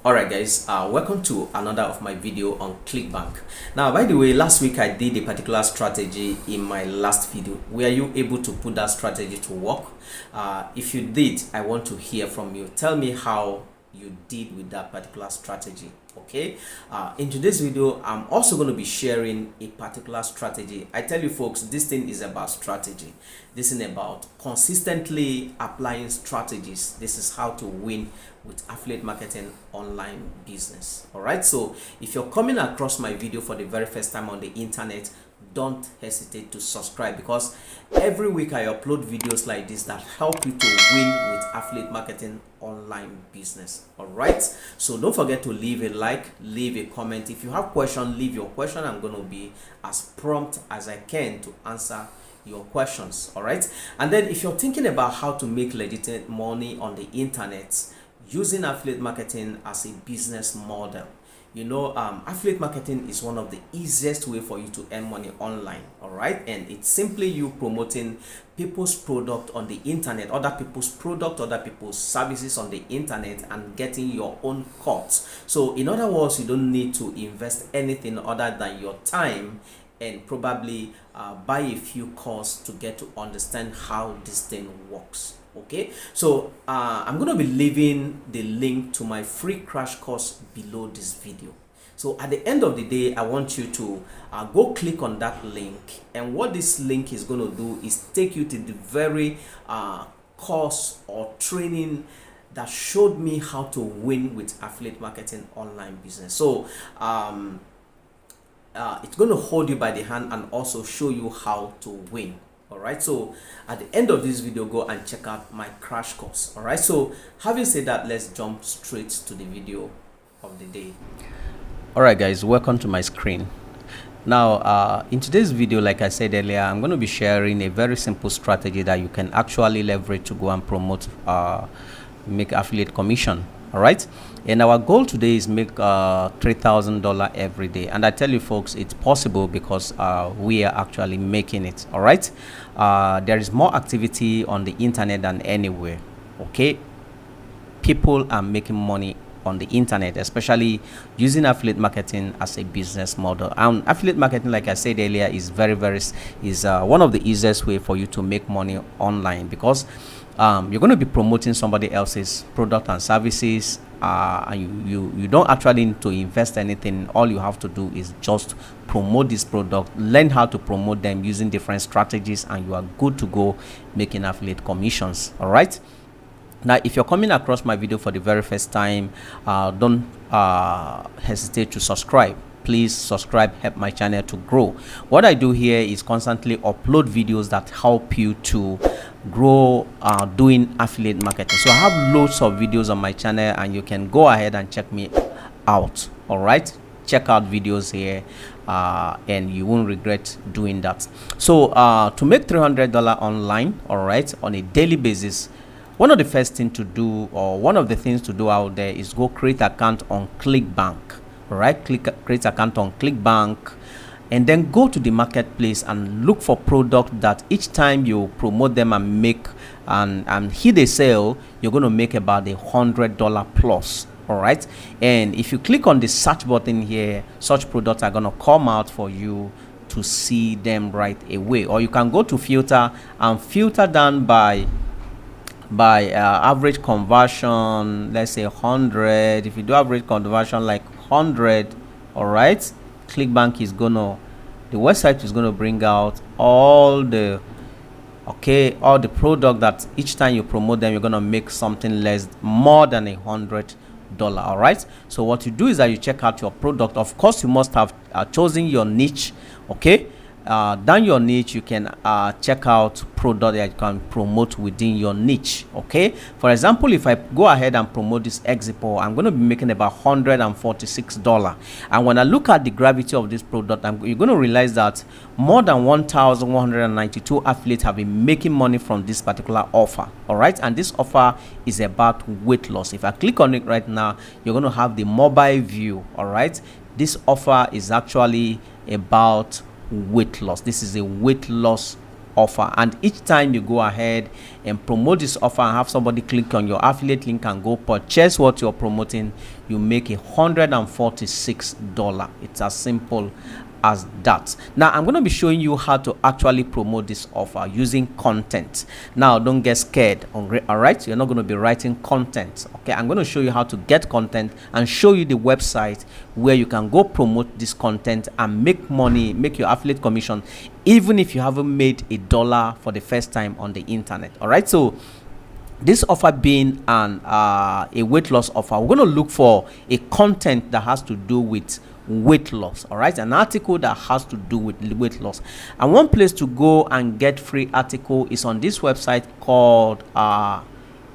Alright guys, welcome to another of my video on Clickbank. Now by the way, last week I did a particular strategy in my last video. Were you able to put that strategy to work? If you did, I want to hear from you. Tell me how you did with that particular strategy. Okay, in today's video I'm also going to be sharing a particular strategy. I tell you folks, this thing is about strategy. This is about consistently applying strategies. This is how to win with affiliate marketing online business. All right, so if you're coming across my video for the very first time on the internet, don't hesitate to subscribe, because every week I upload videos like this that help you to win with affiliate marketing online business. All right, so don't forget to leave a like, leave a comment. If you have question, leave your question. I'm going to be as prompt as I can to answer your questions. All right, and then if you're thinking about how to make legitimate money on the internet using affiliate marketing as a business model, you know, affiliate marketing is one of the easiest way for you to earn money online. All right, and it's simply you promoting people's product on the internet, other people's product, other people's services on the internet, and getting your own cut. So in other words, you don't need to invest anything other than your time and probably buy a few courses to get to understand how this thing works. Okay, so I'm going to be leaving the link to my free crash course below this video. So at the end of the day, I want you to go click on that link, and what this link is going to do is take you to the very course or training that showed me how to win with affiliate marketing online business. So it's going to hold you by the hand and also show you how to win. All right, so at the end of this video, go and check out my crash course. All right, so having said that, let's jump straight to the video of the day. All right guys, welcome to my screen. Now in today's video, like I said earlier, I'm going to be sharing a very simple strategy that you can actually leverage to go and promote, make affiliate commission. All right, and our goal today is make $3,000 every day, and I tell you folks, it's possible because we are actually making it. All right, there is more activity on the internet than anywhere. Okay, people are making money on the internet, especially using affiliate marketing as a business model. And affiliate marketing, like I said earlier, is one of the easiest way for you to make money online, because you're going to be promoting somebody else's product and services, and you don't actually need to invest anything. All you have to do is just promote this product, learn how to promote them using different strategies, and you are good to go making affiliate commissions. All right, now if you're coming across my video for the very first time, don't hesitate to subscribe. Please subscribe, help my channel to grow. What I do here is constantly upload videos that help you to grow doing affiliate marketing. So I have loads of videos on my channel, and you can go ahead and check me out. All right, check out videos here, and you won't regret doing that. So to make $300 online, all right, on a daily basis, one of the first things to do, or one of the things to do out there, is go create an account on Clickbank. All right, create account on Clickbank, and then go to the marketplace and look for product that each time you promote them and make and hit a sale, you're going to make about $100 plus. All right, and if you click on the search button here, such products are going to come out for you to see them right away. Or you can go to filter and filter down by average conversion. Let's say 100. If you do average conversion like 100, all right, Clickbank is gonna, the website is gonna bring out all the product that each time you promote them, you're gonna make something more than $100. All right, so what you do is that you check out your product. Of course, you must have chosen your niche. Okay, down your niche, you can check out product that you can promote within your niche. Okay, for example, if I go ahead and promote this Exipol, I'm going to be making about $146. And when I look at the gravity of this product, you're going to realize that more than 1,192 affiliates have been making money from this particular offer. All right, and this offer is about weight loss. If I click on it right now, you're going to have the mobile view. All right, this offer is actually about weight loss. This is a weight loss offer, and each time you go ahead and promote this offer and have somebody click on your affiliate link and go purchase what you're promoting, you make $146. It's as simple as that. Now I'm going to be showing you how to actually promote this offer using content. Now don't get scared, all right? You're not going to be writing content. Okay, I'm going to show you how to get content and show you the website where you can go promote this content and make money, make your affiliate commission, even if you haven't made $1 for the first time on the internet. All right, so this offer being a weight loss offer, we're going to look for a content that has to do with weight loss. All right, an article that has to do with weight loss, and one place to go and get free article is on this website called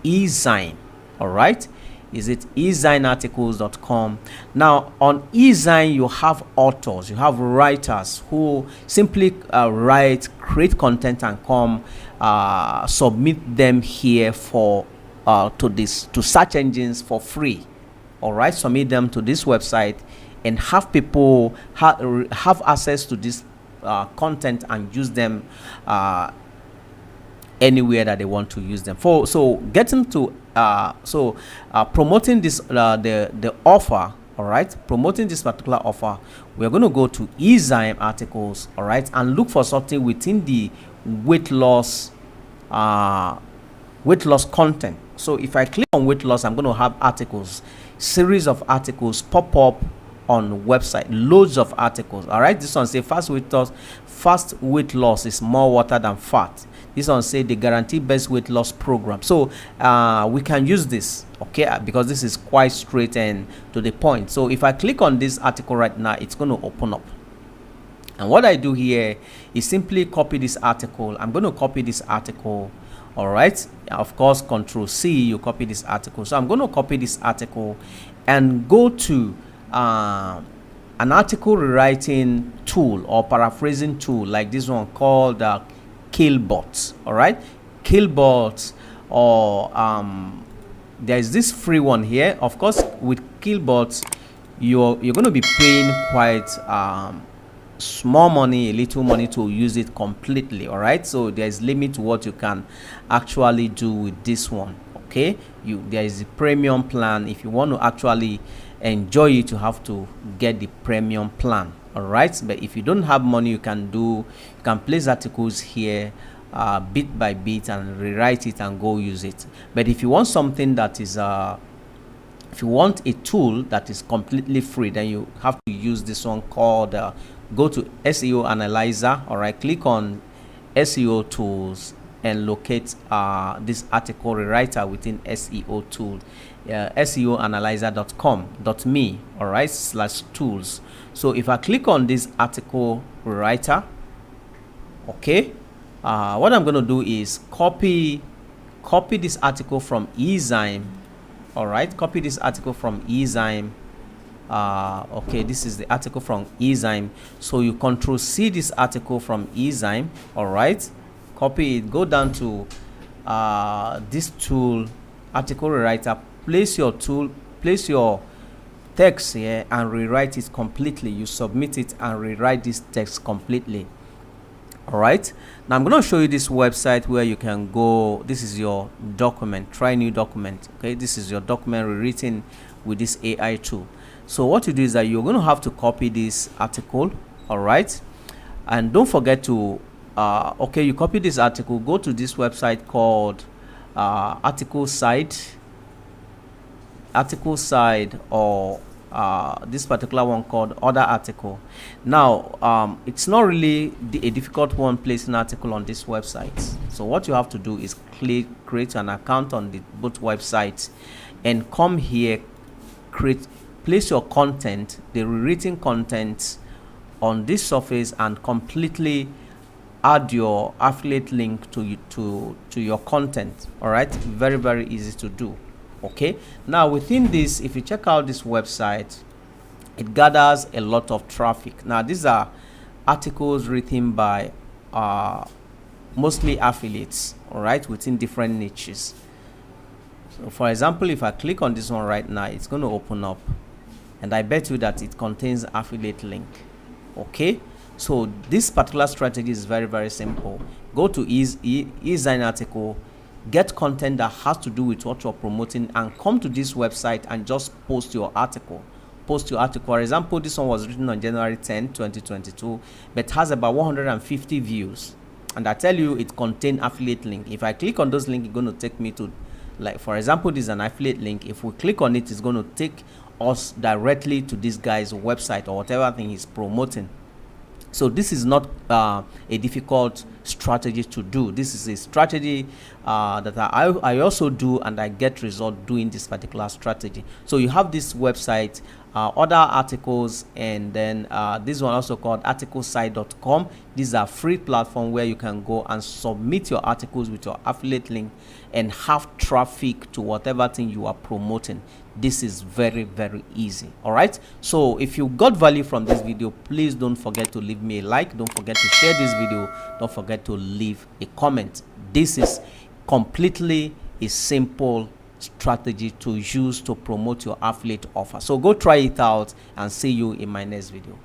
eZine. All right, is it eZinearticles.com? Now on eZine you have authors, you have writers who simply create content and come submit them here for to search engines for free. All right, submit them to this website and have people have access to this content and use them anywhere that they want to use them for. So getting to promoting this the offer. All right, promoting this particular offer, we're going to go to eZine articles, all right, and look for something within the weight loss content. So if I click on weight loss, I'm going to have articles, series of articles pop up on website, loads of articles. All right, this one say fast weight loss is more water than fat. This one say the guaranteed best weight loss program. So we can use this, okay, because this is quite straight and to the point. So if I click on this article right now, it's going to open up, and what I do here is simply copy this article. I'm going to copy this article. All right, of course, Control C, you copy this article. So I'm going to copy this article and go to an article rewriting tool or paraphrasing tool like this one called Killbot. All right, Killbot, or there is this free one here. Of course, with Killbot, you're going to be paying quite small money, a little money to use it completely. All right, so there is limit to what you can actually do with this one. Okay, there is a premium plan. If you want to actually enjoy it, you have to get the premium plan. All right, but if you don't have money, you can place articles here bit by bit and rewrite it and go use it. But if you want something that is if you want a tool that is completely free, then you have to use this one called go to SEO Analyzer. All right, click on SEO tools and locate this article rewriter within SEO tool, SEOanalyzer.com.me, all right, /tools. So if I click on this article rewriter, okay, what I'm going to do is copy this article from eZine. All right, copy this article from eZine. Okay, this is the article from eZine. So you Control C this article from eZine. All right, copy it, go down to this tool, article rewriter, place your text here and rewrite it completely. You submit it and rewrite this text completely. All right, now I'm going to show you this website where you can go. This is your document, try new document. Okay, this is your document rewritten with this AI tool. So what you do is that you're going to have to copy this article. All right, and don't forget to okay, you copy this article, go to this website called article site, or this particular one called other article. Now it's not really a difficult one placing article on this website. So what you have to do is create an account on both websites and come here, place your content, the rewritten content, on this surface and completely add your affiliate link to your content. All right, very, very easy to do. Okay, now within this, if you check out this website, it gathers a lot of traffic. Now these are articles written by mostly affiliates, all right, within different niches. So for example, if I click on this one right now, it's going to open up, and I bet you that it contains affiliate link. Okay, So this particular strategy is very, very simple. Go to e-design article, get content that has to do with what you're promoting, and come to this website and just post your article. For example, this one was written on January 10, 2022, but has about 150 views. And I tell you, it contains affiliate link. If I click on those links, it's going to take me to, like, for example, this is an affiliate link. If we click on it, it's going to take us directly to this guy's website or whatever thing he's promoting. So this is not a difficult strategy to do. This is a strategy that I also do, and I get result doing this particular strategy. So you have this website, other articles, and then this one also called articlesite.com. These are free platform where you can go and submit your articles with your affiliate link and have traffic to whatever thing you are promoting. This is very, very easy. All right, so if you got value from this video, please don't forget to leave me a like, don't forget to share this video, don't forget to leave a comment. This is completely a simple strategy to use to promote your affiliate offer. So go try it out and see you in my next video.